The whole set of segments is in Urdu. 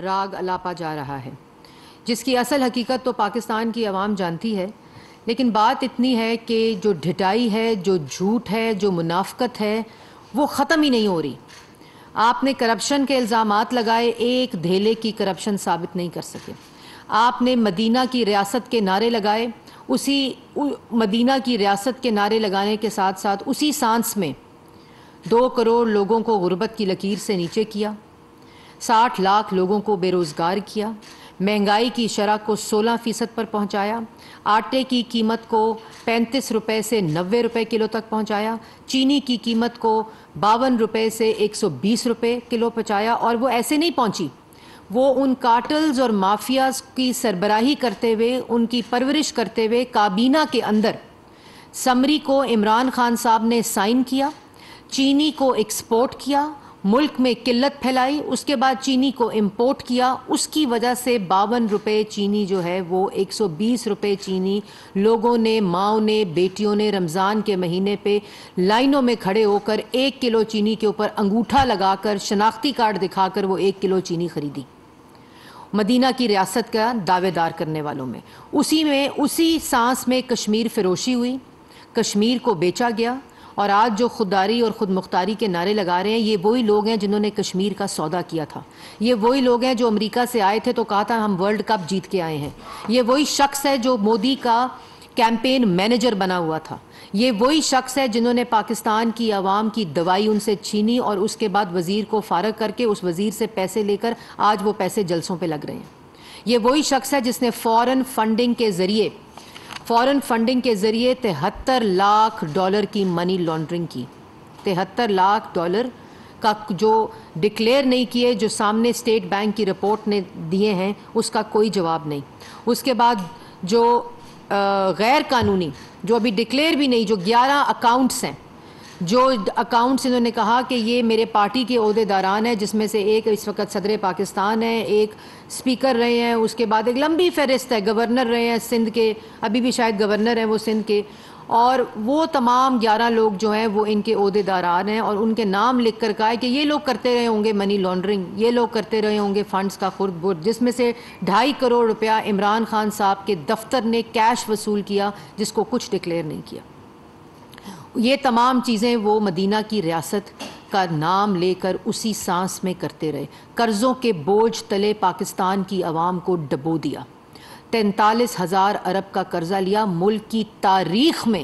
راگ الاپا جا رہا ہے، جس کی اصل حقیقت تو پاکستان کی عوام جانتی ہے، لیکن بات اتنی ہے کہ جو ڈھٹائی ہے، جو جھوٹ ہے، جو منافقت ہے، وہ ختم ہی نہیں ہو رہی۔ آپ نے کرپشن کے الزامات لگائے، ایک دھیلے کی کرپشن ثابت نہیں کر سکے۔ آپ نے مدینہ کی ریاست کے نعرے لگائے، اسی مدینہ کی ریاست کے نعرے لگانے کے ساتھ ساتھ اسی سانس میں 2 کروڑ لوگوں کو غربت کی لکیر سے نیچے کیا، 60 لاکھ لوگوں کو بے روزگار کیا، مہنگائی کی شرح کو 16% پر پہنچایا، آٹے کی قیمت کو 35 روپے سے 90 روپے کلو تک پہنچایا، چینی کی قیمت کو 52 روپے سے 120 روپے کلو پہنچایا، اور وہ ایسے نہیں پہنچی، وہ ان کارٹلز اور مافیاز کی سربراہی کرتے ہوئے، ان کی پرورش کرتے ہوئے کابینہ کے اندر سمری کو عمران خان صاحب نے سائن کیا، چینی کو ایکسپورٹ کیا، ملک میں قلت پھیلائی، اس کے بعد چینی کو امپورٹ کیا، اس کی وجہ سے 52 روپے چینی جو ہے وہ 120 روپے چینی لوگوں نے، ماؤں نے، بیٹیوں نے رمضان کے مہینے پہ لائنوں میں کھڑے ہو کر 1 کلو چینی کے اوپر انگوٹھا لگا کر، شناختی کارڈ دکھا کر وہ 1 کلو چینی خریدی، مدینہ کی ریاست کا دعوے دار کرنے والوں میں۔ اسی سانس میں کشمیر فروشی ہوئی، کشمیر کو بیچا گیا، اور آج جو خودداری اور خود مختاری کے نعرے لگا رہے ہیں، یہ وہی لوگ ہیں جنہوں نے کشمیر کا سودا کیا تھا، یہ وہی لوگ ہیں جو امریکہ سے آئے تھے تو کہا تھا ہم ورلڈ کپ جیت کے آئے ہیں، یہ وہی شخص ہے جو مودی کا کیمپین مینیجر بنا ہوا تھا، یہ وہی شخص ہے جنہوں نے پاکستان کی عوام کی دوائی ان سے چھینی اور اس کے بعد وزیر کو فارغ کر کے اس وزیر سے پیسے لے کر آج وہ پیسے جلسوں پہ لگ رہے ہیں۔ یہ وہی شخص ہے جس نے فورن فنڈنگ کے ذریعے 73 لاکھ ڈالر کی منی لانڈرنگ کی، 73 لاکھ ڈالر کا جو ڈکلیئر نہیں کیے، جو سامنے اسٹیٹ بینک کی رپورٹ نے دیے ہیں، اس کا کوئی جواب نہیں۔ اس کے بعد جو غیر قانونی، جو ابھی ڈکلیئر بھی نہیں، جو 11 اکاؤنٹس ہیں، جو اکاؤنٹس انہوں نے کہا کہ یہ میرے پارٹی کے عہدیداران ہیں، جس میں سے ایک اس وقت صدر پاکستان ہے، ایک سپیکر رہے ہیں، اس کے بعد ایک لمبی فہرست ہے، گورنر رہے ہیں سندھ کے، ابھی بھی شاید گورنر ہیں وہ سندھ کے، اور وہ تمام 11 لوگ جو ہیں وہ ان کے عہدیداران ہیں، اور ان کے نام لکھ کر کہا ہے کہ یہ لوگ کرتے رہے ہوں گے منی لانڈرنگ، یہ لوگ کرتے رہے ہوں گے فنڈز کا خرد برد، جس میں سے 2.5 کروڑ روپیہ عمران خان صاحب کے دفتر نے کیش وصول کیا، جس کو کچھ ڈکلیئر نہیں کیا۔ یہ تمام چیزیں وہ مدینہ کی ریاست کا نام لے کر اسی سانس میں کرتے رہے، قرضوں کے بوجھ تلے پاکستان کی عوام کو ڈبو دیا، 43,000 ارب کا قرضہ لیا، ملک کی تاریخ میں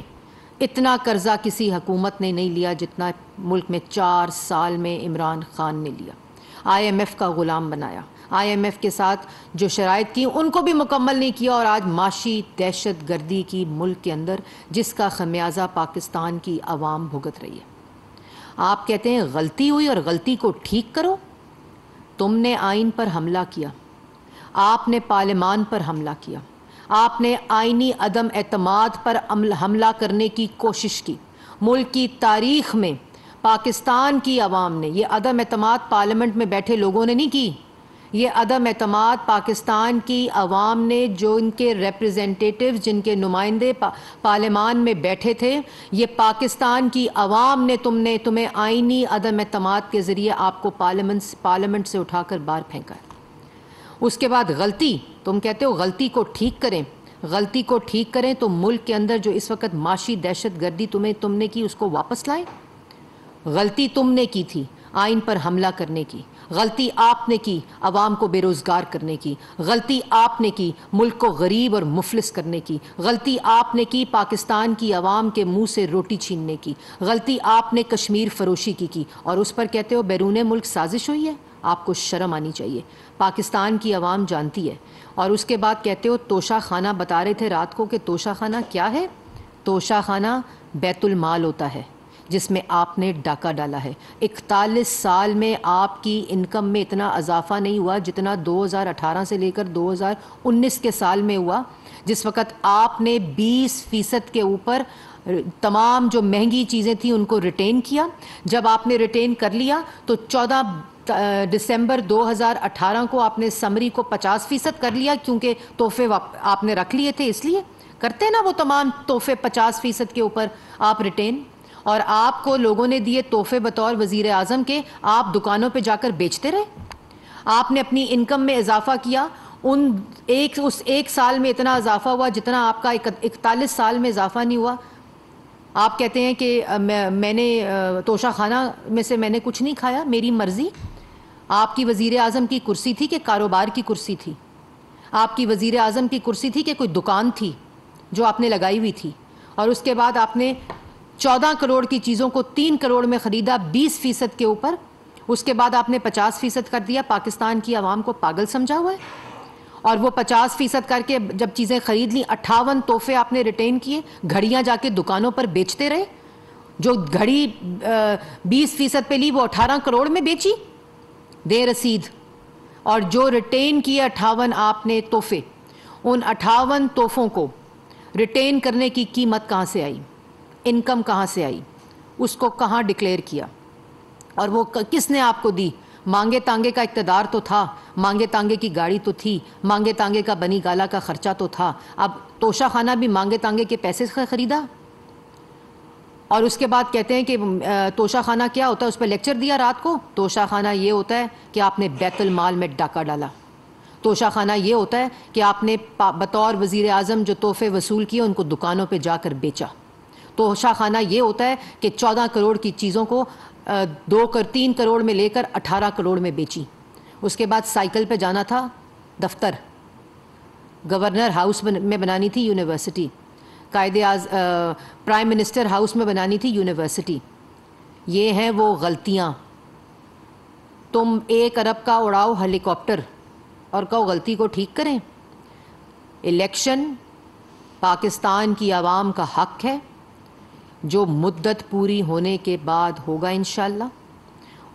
اتنا قرضہ کسی حکومت نے نہیں لیا جتنا ملک میں 4 سال میں عمران خان نے لیا، IMF کا غلام بنایا، IMF کے ساتھ جو شرائط کی ان کو بھی مکمل نہیں کیا، اور آج معاشی دہشت گردی کی ملک کے اندر جس کا خمیازہ پاکستان کی عوام بھگت رہی ہے۔ آپ کہتے ہیں غلطی ہوئی اور غلطی کو ٹھیک کرو، تم نے آئین پر حملہ کیا، آپ نے پارلیمان پر حملہ کیا، آپ نے آئینی عدم اعتماد پر حملہ کرنے کی کوشش کی، ملک کی تاریخ میں پاکستان کی عوام نے یہ عدم اعتماد پارلیمنٹ میں بیٹھے لوگوں نے نہیں کی، یہ عدم اعتماد پاکستان کی عوام نے، جو ان کے ریپریزنٹیٹیوز، جن کے نمائندے پارلیمان میں بیٹھے تھے، یہ پاکستان کی عوام نے تمہیں آئینی عدم اعتماد کے ذریعے آپ کو پارلیمنٹ سے اٹھا کر باہر پھینکا ہے۔ اس کے بعد غلطی، تم کہتے ہو غلطی کو ٹھیک کریں، غلطی کو ٹھیک کریں تو ملک کے اندر جو اس وقت معاشی دہشت گردی تم نے کی اس کو واپس لائیں۔ غلطی تم نے کی تھی آئین پر حملہ کرنے کی، غلطی آپ نے کی عوام کو بے روزگار کرنے کی، غلطی آپ نے کی ملک کو غریب اور مفلس کرنے کی، غلطی آپ نے کی پاکستان کی عوام کے منہ سے روٹی چھیننے کی، غلطی آپ نے کشمیر فروشی کی، اور اس پر کہتے ہو بیرون ملک سازش ہوئی ہے۔ آپ کو شرم آنی چاہیے، پاکستان کی عوام جانتی ہے۔ اور اس کے بعد کہتے ہو توشہ خانہ، بتا رہے تھے رات کو کہ توشہ خانہ کیا ہے؟ توشہ خانہ بیت المال ہوتا ہے جس میں آپ نے ڈاکہ ڈالا ہے۔ 41 سال میں آپ کی انکم میں اتنا اضافہ نہیں ہوا جتنا 2018 سے لے کر 2019 کے سال میں ہوا، جس وقت آپ نے 20% کے اوپر تمام جو مہنگی چیزیں تھیں ان کو ریٹین کیا۔ جب آپ نے ریٹین کر لیا تو 14 دسمبر 2018 کو آپ نے سمری کو 50% کر لیا، کیونکہ تحفے آپ نے رکھ لیے تھے، اس لیے کرتے نا وہ تمام تحفے 50% کے اوپر آپ ریٹین، اور آپ کو لوگوں نے دیے تحفے بطور وزیر اعظم کے، آپ دکانوں پہ جا کر بیچتے رہے۔ آپ نے اپنی انکم میں اضافہ کیا، اس ایک سال میں اتنا اضافہ ہوا جتنا آپ کا 41 سال میں اضافہ نہیں ہوا۔ آپ کہتے ہیں کہ میں نے توشہ خانہ میں سے میں نے کچھ نہیں کھایا، میری مرضی۔ آپ کی وزیر اعظم کی کرسی تھی کہ کاروبار کی کرسی تھی؟ آپ کی وزیر اعظم کی کرسی تھی کہ کوئی دکان تھی جو آپ نے لگائی ہوئی تھی؟ اور اس کے بعد آپ نے 14 کروڑ کی چیزوں کو 3 کروڑ میں خریدا 20% کے اوپر، اس کے بعد آپ نے 50% کر دیا۔ پاکستان کی عوام کو پاگل سمجھا ہوا ہے؟ اور وہ 50% کر کے جب چیزیں خرید لیں 58 تحفے آپ نے ریٹین کیے، گھڑیاں جا کے دکانوں پر بیچتے رہے۔ جو گھڑی 20% پہ لی وہ 18 کروڑ میں بیچی دے رسید، اور جو ریٹین کیے 58 آپ نے تحفے، ان 58 تحفوں کو ریٹین کرنے کی قیمت کہاں سے آئی، انکم کہاں سے آئی، اس کو کہاں ڈکلیئر کیا، اور وہ کس نے آپ کو دی؟ مانگے تانگے کا اقتدار تو تھا، مانگے تانگے کی گاڑی تو تھی، مانگے تانگے کا بنی گالا کا خرچہ تو تھا۔ اب توشہ خانہ بھی مانگے تانگے کے پیسے سے خریدا، اور اس کے بعد کہتے ہیں کہ توشہ خانہ کیا ہوتا ہے، اس پہ لیکچر دیا رات کو۔ توشہ خانہ یہ ہوتا ہے کہ آپ نے بیت المال میں ڈاکہ ڈالا۔ توشہ خانہ یہ ہوتا ہے کہ آپ نے بطور وزیر اعظم جو تحفے وصول کیے ان کو دکانوں پہ جا کر بیچا۔ توشہ خانہ یہ ہوتا ہے کہ 14 کروڑ کی چیزوں کو 3 کروڑ میں لے کر 18 کروڑ میں بیچی۔ اس کے بعد سائیکل پہ جانا تھا دفتر، گورنر ہاؤس میں بنانی تھی یونیورسٹی، پرائم منسٹر ہاؤس میں بنانی تھی یونیورسٹی۔ یہ ہیں وہ غلطیاں۔ تم 1 ارب کا اڑاؤ ہیلی کاپٹر اور کہو غلطی کو ٹھیک کریں۔ الیکشن پاکستان کی عوام کا حق ہے جو مدت پوری ہونے کے بعد ہوگا انشاءاللہ،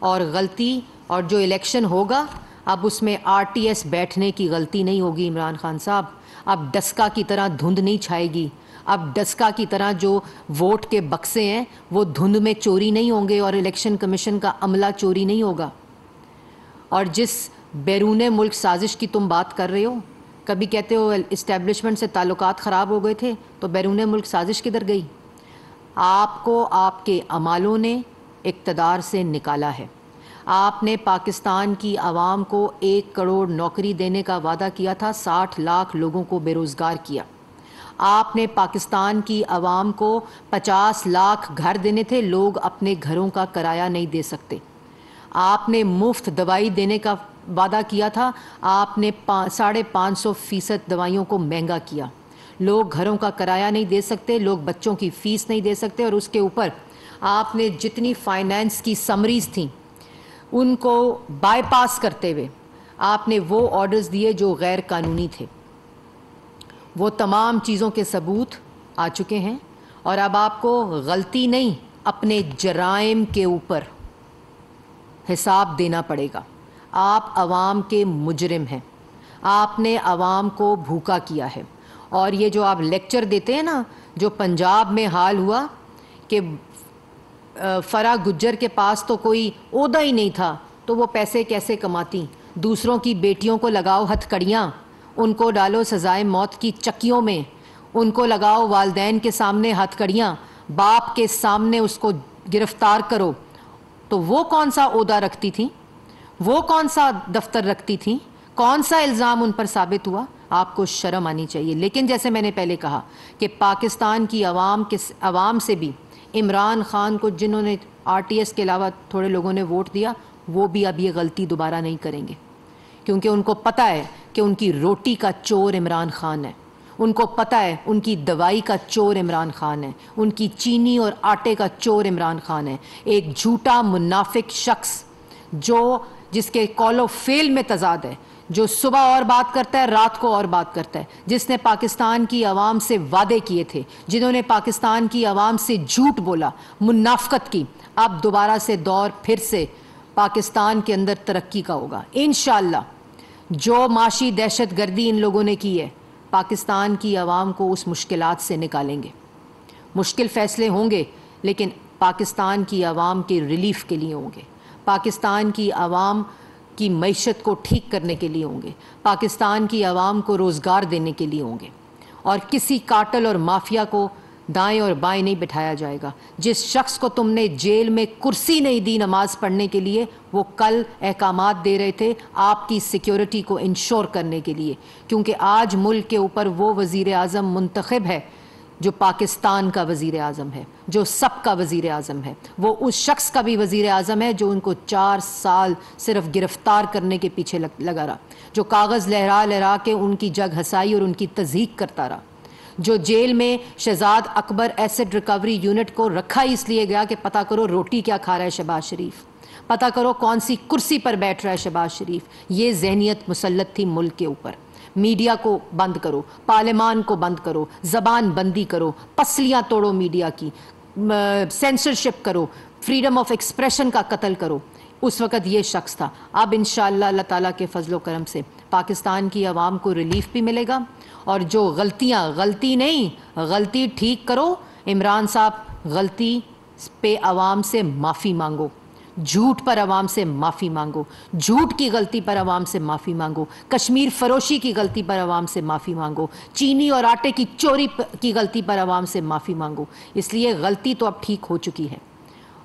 اور غلطی اور جو الیکشن ہوگا اب اس میں RTS بیٹھنے کی غلطی نہیں ہوگی عمران خان صاحب۔ اب ڈسکا کی طرح دھند نہیں چھائے گی، اب ڈسکا کی طرح جو ووٹ کے بکسے ہیں وہ دھند میں چوری نہیں ہوں گے، اور الیکشن کمیشن کا عملہ چوری نہیں ہوگا۔ اور جس بیرون ملک سازش کی تم بات کر رہے ہو، کبھی کہتے ہو اسٹیبلشمنٹ سے تعلقات خراب ہو گئے تھے، تو بیرون ملک سازش کدھر گئی؟ آپ کو آپ کے اعمالوں نے اقتدار سے نکالا ہے۔ آپ نے پاکستان کی عوام کو 1 کروڑ نوکری دینے کا وعدہ کیا تھا، 60 لاکھ لوگوں کو بے روزگار کیا۔ آپ نے پاکستان کی عوام کو 50 لاکھ گھر دینے تھے، لوگ اپنے گھروں کا کرایہ نہیں دے سکتے۔ آپ نے مفت دوائی دینے کا وعدہ کیا تھا، آپ نے 550% دوائیوں کو مہنگا کیا۔ لوگ گھروں کا کرایہ نہیں دے سکتے، لوگ بچوں کی فیس نہیں دے سکتے، اور اس کے اوپر آپ نے جتنی فائنانس کی سمریز تھیں ان کو بائی پاس کرتے ہوئے آپ نے وہ آرڈرز دیے جو غیر قانونی تھے۔ وہ تمام چیزوں کے ثبوت آ چکے ہیں، اور اب آپ کو غلطی نہیں اپنے جرائم کے اوپر حساب دینا پڑے گا۔ آپ عوام کے مجرم ہیں، آپ نے عوام کو بھوکا کیا ہے۔ اور یہ جو آپ لیکچر دیتے ہیں نا، جو پنجاب میں حال ہوا کہ فرا گجر کے پاس تو کوئی عہدہ ہی نہیں تھا تو وہ پیسے کیسے کماتی؟ دوسروں کی بیٹیوں کو لگاؤ ہتھ کڑیاں، ان کو ڈالو سزائے موت کی چکیوں میں، ان کو لگاؤ والدین کے سامنے ہتھ کڑیاں، باپ کے سامنے اس کو گرفتار کرو، تو وہ کون سا عہدہ رکھتی تھیں؟ وہ کون سا دفتر رکھتی تھیں؟ کون سا الزام ان پر ثابت ہوا؟ آپ کو شرم آنی چاہیے۔ لیکن جیسے میں نے پہلے کہا کہ پاکستان کی عوام سے بھی عمران خان کو جنہوں نے RTS کے علاوہ تھوڑے لوگوں نے ووٹ دیا، وہ بھی اب یہ غلطی دوبارہ نہیں کریں گے، کیونکہ ان کو پتہ ہے کہ ان کی روٹی کا چور عمران خان ہے، ان کو پتہ ہے ان کی دوائی کا چور عمران خان ہے، ان کی چینی اور آٹے کا چور عمران خان ہے۔ ایک جھوٹا منافق شخص جس کے قول و فعل میں تضاد ہے، جو صبح اور بات کرتا ہے رات کو اور بات کرتا ہے، جس نے پاکستان کی عوام سے وعدے کیے تھے، جنہوں نے پاکستان کی عوام سے جھوٹ بولا، منافقت کی۔ اب دوبارہ سے دور پھر سے پاکستان کے اندر ترقی کا ہوگا انشاءاللہ۔ جو معاشی دہشت گردی ان لوگوں نے کی ہے، پاکستان کی عوام کو اس مشکلات سے نکالیں گے۔ مشکل فیصلے ہوں گے لیکن پاکستان کی عوام کے ریلیف کے لیے ہوں گے، پاکستان کی عوام کی معیشت کو ٹھیک کرنے کے لیے ہوں گے، پاکستان کی عوام کو روزگار دینے کے لیے ہوں گے، اور کسی کارٹل اور مافیا کو دائیں اور بائیں نہیں بٹھایا جائے گا۔ جس شخص کو تم نے جیل میں کرسی نہیں دی نماز پڑھنے کے لیے، وہ کل احکامات دے رہے تھے آپ کی سیکیورٹی کو انشور کرنے کے لیے، کیونکہ آج ملک کے اوپر وہ وزیر اعظم منتخب ہے جو پاکستان کا وزیر اعظم ہے، جو سب کا وزیر اعظم ہے۔ وہ اس شخص کا بھی وزیر اعظم ہے جو ان کو 4 سال صرف گرفتار کرنے کے پیچھے لگا رہا، جو کاغذ لہرا لہرا کے ان کی جگ ہسائی اور ان کی تضحیک کرتا رہا، جو جیل میں شہزاد اکبر ایسڈ ریکوری یونٹ کو رکھا اس لیے گیا کہ پتہ کرو روٹی کیا کھا رہا ہے شہباز شریف، پتہ کرو کون سی کرسی پر بیٹھ رہا ہے شہباز شریف۔ یہ ذہنیت مسلط تھی ملک کے اوپر۔ میڈیا کو بند کرو، پارلیمان کو بند کرو، زبان بندی کرو، پسلیاں توڑو میڈیا کی، سینسرشپ کرو، فریڈم آف ایکسپریشن کا قتل کرو۔ اس وقت یہ شخص تھا۔ اب انشاءاللہ اللہ تعالیٰ کے فضل و کرم سے پاکستان کی عوام کو ریلیف بھی ملے گا، اور جو غلطی ٹھیک کرو۔ عمران صاحب، غلطی پہ عوام سے معافی مانگو، جھوٹ پر عوام سے معافی مانگو، جھوٹ کی غلطی پر عوام سے معافی مانگو، کشمیر فروشی کی غلطی پر عوام سے معافی مانگو، چینی اور آٹے کی چوری کی غلطی پر عوام سے معافی مانگو۔ اس لیے غلطی تو اب ٹھیک ہو چکی ہے،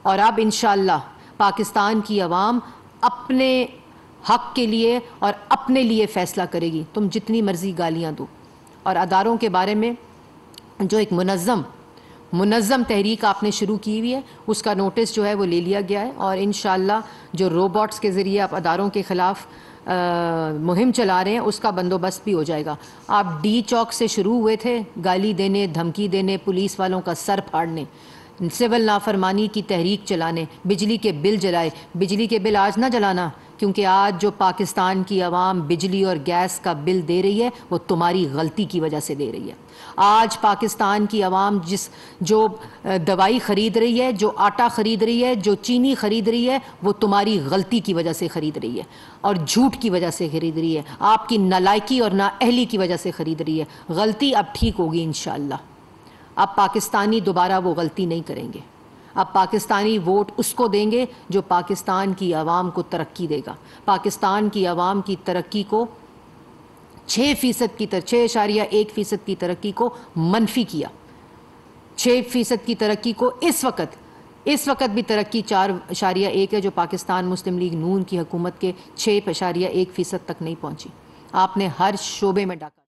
اور اب انشاءاللہ پاکستان کی عوام اپنے حق کے لیے اور اپنے لیے فیصلہ کرے گی۔ تم جتنی مرضی گالیاں دو، اور اداروں کے بارے میں جو ایک منظم تحریک آپ نے شروع کی ہوئی ہے، اس کا نوٹس جو ہے وہ لے لیا گیا ہے، اور انشاءاللہ جو روبوٹس کے ذریعے آپ اداروں کے خلاف مہم چلا رہے ہیں اس کا بندوبست بھی ہو جائے گا۔ آپ ڈی چوک سے شروع ہوئے تھے گالی دینے، دھمکی دینے، پولیس والوں کا سر پھاڑنے، سول نافرمانی کی تحریک چلانے، بجلی کے بل جلائے۔ بجلی کے بل آج نہ جلانا، کیونکہ آج جو پاکستان کی عوام بجلی اور گیس کا بل دے رہی ہے وہ تمہاری غلطی کی وجہ سے دے رہی ہے۔ آج پاکستان کی عوام جو دوائی خرید رہی ہے، جو آٹا خرید رہی ہے، جو چینی خرید رہی ہے، وہ تمہاری غلطی کی وجہ سے خرید رہی ہے، اور جھوٹ کی وجہ سے خرید رہی ہے، آپ کی نالائکی اور نااہلی کی وجہ سے خرید رہی ہے۔ غلطی اب ٹھیک ہوگی انشاءاللہ۔ اب پاکستانی دوبارہ وہ غلطی نہیں کریں گے۔ اب پاکستانی ووٹ اس کو دیں گے جو پاکستان کی عوام کو ترقی دے گا، پاکستان کی عوام کی ترقی کو 6.1% کی ترقی کو منفی کیا۔ 6% کی ترقی کو اس وقت بھی ترقی 4.1 ہے، جو پاکستان مسلم لیگ نون کی حکومت کے 6.1% تک نہیں پہنچی۔ آپ نے ہر شعبے میں ڈاکہ